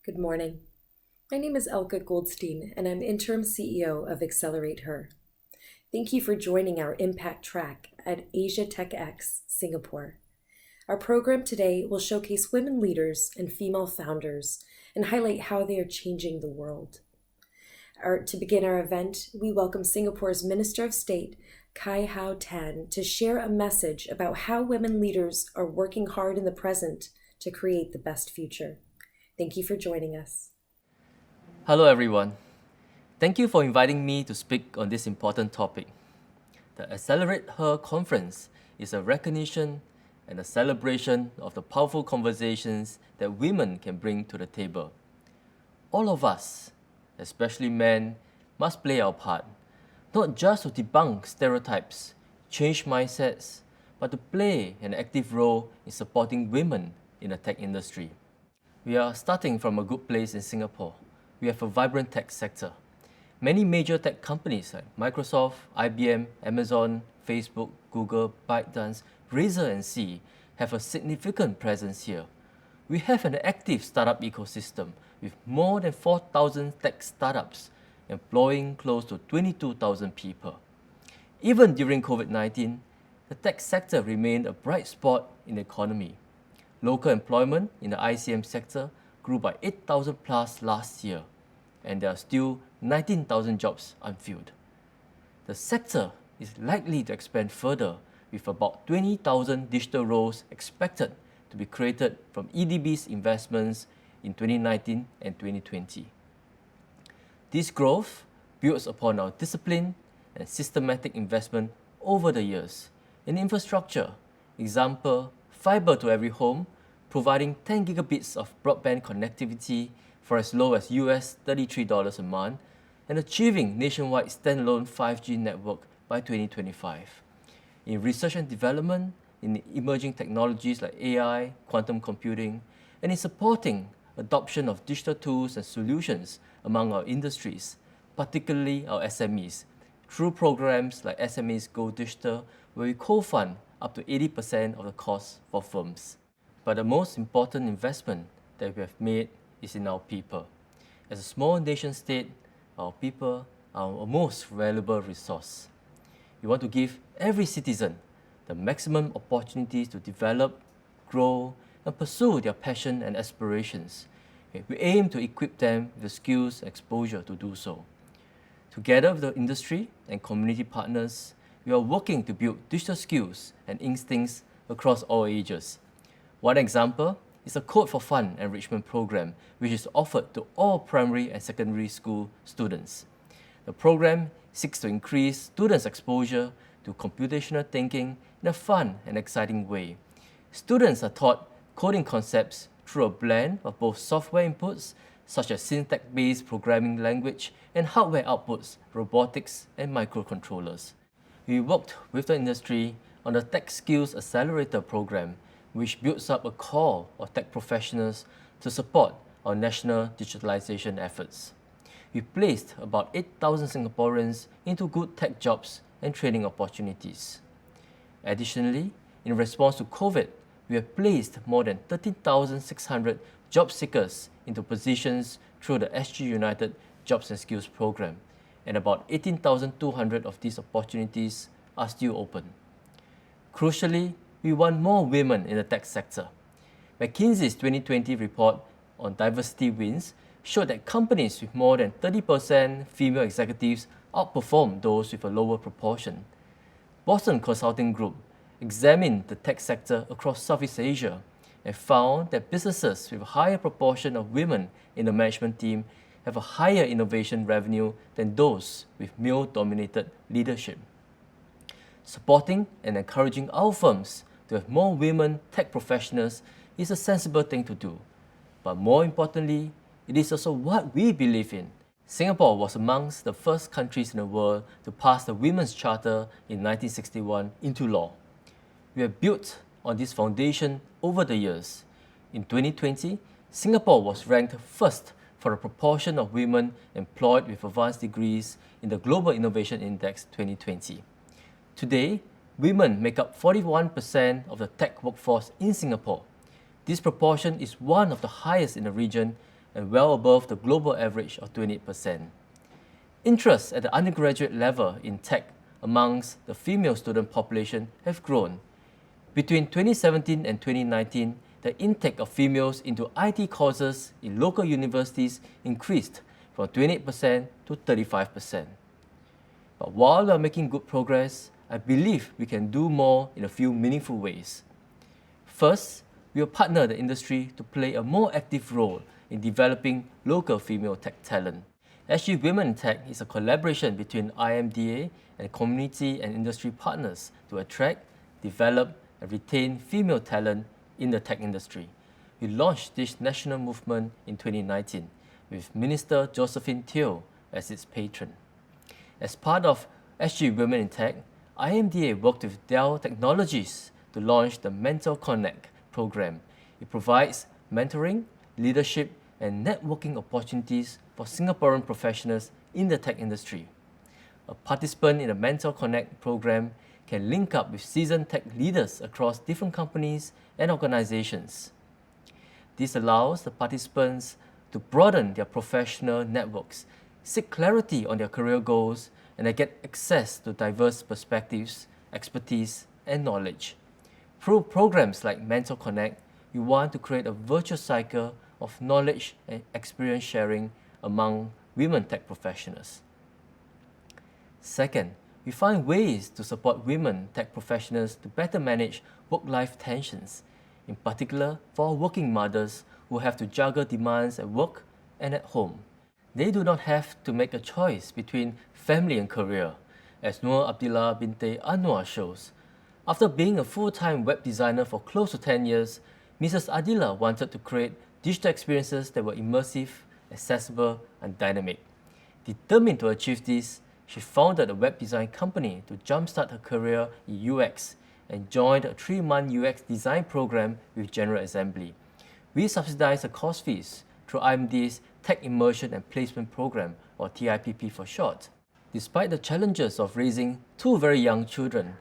Good morning. My name is Elke Goldstein, and I'm Interim CEO of AccelerateHer. Thank you for joining our Impact Track at Asia TechX Singapore. Our program today will showcase women leaders and female founders and highlight how they are changing the world. To begin our event, we welcome Singapore's Minister of State, Kai Hao Tan, to share a message about how women leaders are working hard in the present to create the best future. Thank you for joining us. Hello everyone. Thank you for inviting me to speak on this important topic. The Accelerate Her conference is a recognition and a celebration of the powerful conversations that women can bring to the table. All of us, especially men, must play our part, not just to debunk stereotypes, change mindsets, but to play an active role in supporting women in the tech industry. We are starting from a good place in Singapore. We have a vibrant tech sector. Many major tech companies like Microsoft, IBM, Amazon, Facebook, Google, ByteDance, Razer and Sea have a significant presence here. We have an active startup ecosystem with more than 4,000 tech startups employing close to 22,000 people. Even during COVID-19, the tech sector remained a bright spot in the economy. Local employment in the ICM sector grew by 8,000 plus last year, and there are still 19,000 jobs unfilled. The sector is likely to expand further, with about 20,000 digital roles expected to be created from EDB's investments in 2019 and 2020. This growth builds upon our discipline and systematic investment over the years in infrastructure, example, fiber to every home, providing 10 gigabits of broadband connectivity for as low as US $33 a month, and achieving nationwide standalone 5G network by 2025. In research and development, in emerging technologies like AI, quantum computing, and in supporting adoption of digital tools and solutions among our industries, particularly our SMEs, through programs like SMEs Go Digital, where we co-fund up to 80% of the cost for firms. But the most important investment that we have made is in our people. As a small nation state, our people are our most valuable resource. We want to give every citizen the maximum opportunities to develop, grow, and pursue their passion and aspirations. We aim to equip them with the skills and exposure to do so. Together with the industry and community partners, we are working to build digital skills and instincts across all ages. One example is a Code for Fun enrichment program, which is offered to all primary and secondary school students. The program seeks to increase students' exposure to computational thinking in a fun and exciting way. Students are taught coding concepts through a blend of both software inputs, such as syntax-based programming language, and hardware outputs, robotics, and microcontrollers. We worked with the industry on the Tech Skills Accelerator program, which builds up a core of tech professionals to support our national digitalization efforts. We placed about 8,000 Singaporeans into good tech jobs and training opportunities. Additionally, in response to COVID, we have placed more than 13,600 job seekers into positions through the SG United Jobs and Skills program, and about 18,200 of these opportunities are still open. Crucially, we want more women in the tech sector. McKinsey's 2020 report on diversity wins showed that companies with more than 30% female executives outperform those with a lower proportion. Boston Consulting Group examined the tech sector across Southeast Asia and found that businesses with a higher proportion of women in the management team have a higher innovation revenue than those with male-dominated leadership. Supporting and encouraging our firms to have more women tech professionals is a sensible thing to do. But more importantly, it is also what we believe in. Singapore was amongst the first countries in the world to pass the Women's Charter in 1961 into law. We have built on this foundation over the years. In 2020, Singapore was ranked first for a proportion of women employed with advanced degrees in the Global Innovation Index 2020. Today, women make up 41% of the tech workforce in Singapore. This proportion is one of the highest in the region, and well above the global average of 28%. Interest at the undergraduate level in tech amongst the female student population have grown. Between 2017 and 2019, the intake of females into IT courses in local universities increased from 28% to 35%. But while we are making good progress, I believe we can do more in a few meaningful ways. First, we will partner the industry to play a more active role in developing local female tech talent. SG Women in Tech is a collaboration between IMDA and community and industry partners to attract, develop, and retain female talent in the tech industry. We launched this national movement in 2019 with Minister Josephine Teo as its patron. As part of SG Women in Tech, IMDA worked with Dell Technologies to launch the Mentor Connect program. It provides mentoring, leadership, and networking opportunities for Singaporean professionals in the tech industry. A participant in the Mentor Connect program can link up with seasoned tech leaders across different companies and organizations. This allows the participants to broaden their professional networks, seek clarity on their career goals, and get access to diverse perspectives, expertise, and knowledge. Through programs like Mentor Connect, we want to create a virtuous cycle of knowledge and experience sharing among women tech professionals. Second, we find ways to support women tech professionals to better manage work-life tensions, in particular for working mothers who have to juggle demands at work and at home. They do not have to make a choice between family and career, as Nur Abdillah Binte Anwar shows. After being a full-time web designer for close to 10 years, Mrs. Adila wanted to create digital experiences that were immersive, accessible, and dynamic. Determined to achieve this, she founded a web design company to jumpstart her career in UX and joined a 3-month UX design program with General Assembly. We subsidize the course fees through IMD's Tech Immersion and Placement Program, or TIPP for short. Despite the challenges of raising 2 very young children,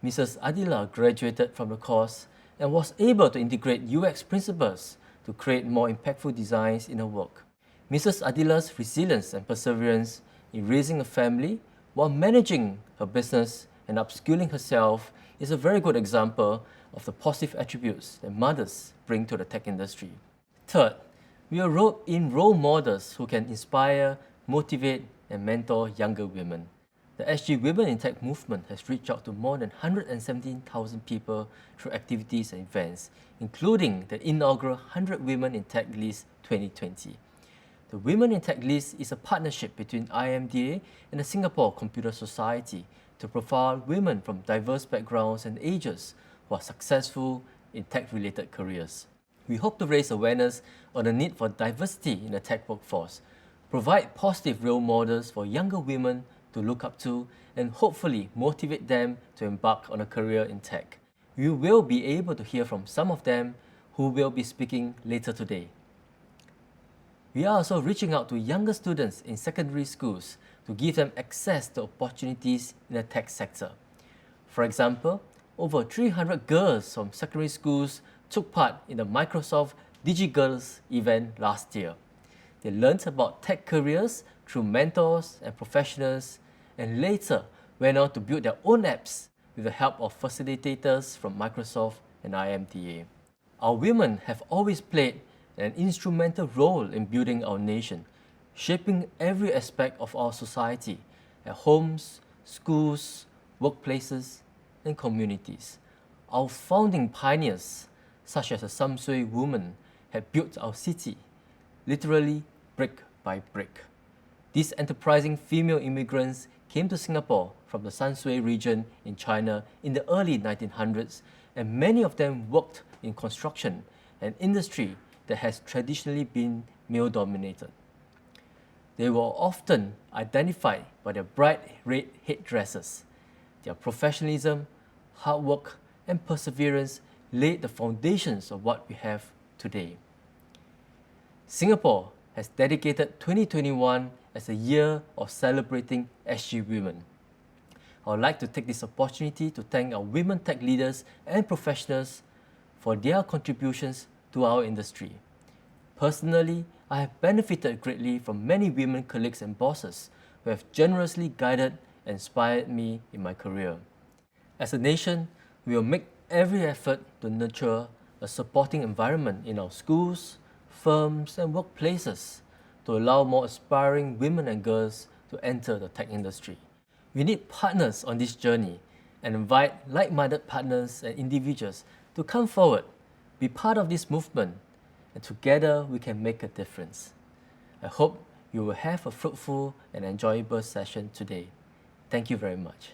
Mrs. Adila graduated from the course and was able to integrate UX principles to create more impactful designs in her work. Mrs. Adila's resilience and perseverance in raising a family while managing her business and upskilling herself is a very good example of the positive attributes that mothers bring to the tech industry. Third, we will rope in role models who can inspire, motivate, and mentor younger women. The SG Women in Tech movement has reached out to more than 117,000 people through activities and events, including the inaugural 100 Women in Tech List 2020. The Women in Tech List is a partnership between IMDA and the Singapore Computer Society to profile women from diverse backgrounds and ages who are successful in tech-related careers. We hope to raise awareness on the need for diversity in the tech workforce, provide positive role models for younger women to look up to, and hopefully motivate them to embark on a career in tech. You will be able to hear from some of them who will be speaking later today. We are also reaching out to younger students in secondary schools to give them access to opportunities in the tech sector. For example, over 300 girls from secondary schools took part in the Microsoft DigiGirls event last year. They learned about tech careers through mentors and professionals, and later went on to build their own apps with the help of facilitators from Microsoft and IMDA. Our women have always played an instrumental role in building our nation, shaping every aspect of our society at homes, schools, workplaces, and communities. Our founding pioneers, such as the Samsui women, have built our city, literally brick by brick. These enterprising female immigrants came to Singapore from the Samsui region in China in the early 1900s, and many of them worked in construction, an industry that has traditionally been male-dominated. They were often identified by their bright red headdresses. Their professionalism, hard work, and perseverance laid the foundations of what we have today. Singapore has dedicated 2021 as a year of celebrating SG women. I would like to take this opportunity to thank our women tech leaders and professionals for their contributions to our industry. Personally, I have benefited greatly from many women colleagues and bosses who have generously guided and inspired me in my career. As a nation, we will make every effort to nurture a supporting environment in our schools, firms, and workplaces to allow more aspiring women and girls to enter the tech industry. We need partners on this journey and invite like-minded partners and individuals to come forward, be part of this movement, and together we can make a difference. I hope you will have a fruitful and enjoyable session today. Thank you very much.